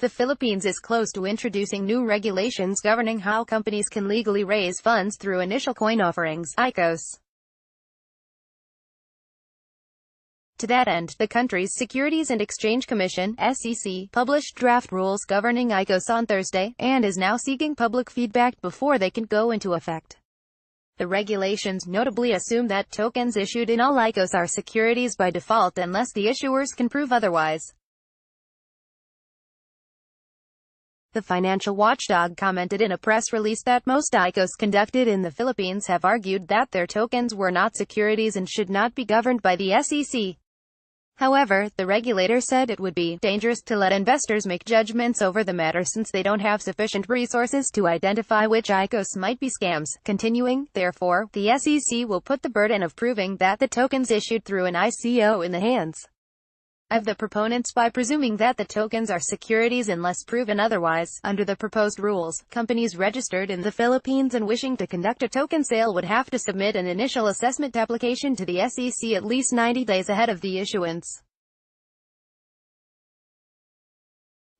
The Philippines is close to introducing new regulations governing how companies can legally raise funds through initial coin offerings, ICOs. To that end, the country's Securities and Exchange Commission (SEC) published draft rules governing ICOs on Thursday, and is now seeking public feedback before they can go into effect. The regulations notably assume that tokens issued in all ICOs are securities by default unless the issuers can prove otherwise. The financial watchdog commented in a press release that most ICOs conducted in the Philippines have argued that their tokens were not securities and should not be governed by the SEC. However, the regulator said it would be dangerous to let investors make judgments over the matter since they don't have sufficient resources to identify which ICOs might be scams. Continuing, therefore, the SEC will put the burden of proving that the tokens issued through an ICO in the hands of the proponents by presuming that the tokens are securities unless proven otherwise. Under the proposed rules, companies registered in the Philippines and wishing to conduct a token sale would have to submit an initial assessment application to the SEC at least 90 days ahead of the issuance.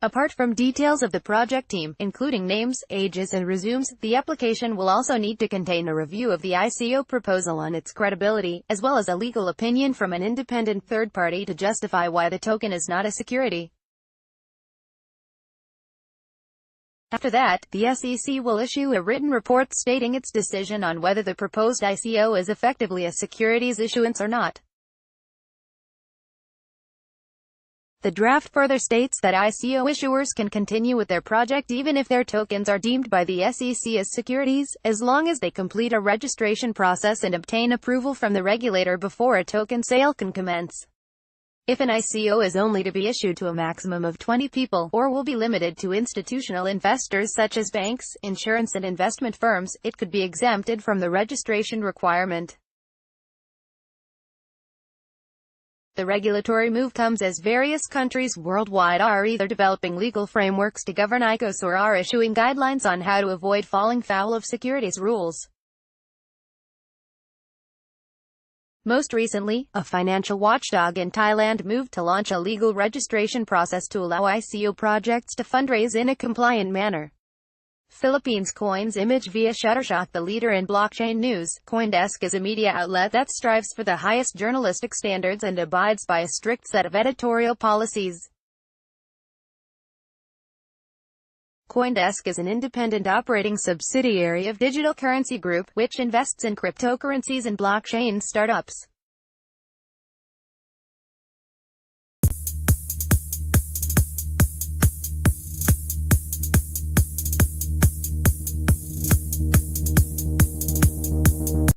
Apart from details of the project team, including names, ages and resumes, the application will also need to contain a review of the ICO proposal on its credibility, as well as a legal opinion from an independent third party to justify why the token is not a security. After that, the SEC will issue a written report stating its decision on whether the proposed ICO is effectively a securities issuance or not. The draft further states that ICO issuers can continue with their project even if their tokens are deemed by the SEC as securities, as long as they complete a registration process and obtain approval from the regulator before a token sale can commence. If an ICO is only to be issued to a maximum of 20 people, or will be limited to institutional investors such as banks, insurance and investment firms, it could be exempted from the registration requirement. The regulatory move comes as various countries worldwide are either developing legal frameworks to govern ICOs or are issuing guidelines on how to avoid falling foul of securities rules. Most recently, a financial watchdog in Thailand moved to launch a legal registration process to allow ICO projects to fundraise in a compliant manner. Philippines Coins image via Shutterstock. The leader in blockchain news, CoinDesk is a media outlet that strives for the highest journalistic standards and abides by a strict set of editorial policies. CoinDesk is an independent operating subsidiary of Digital Currency Group, which invests in cryptocurrencies and blockchain startups.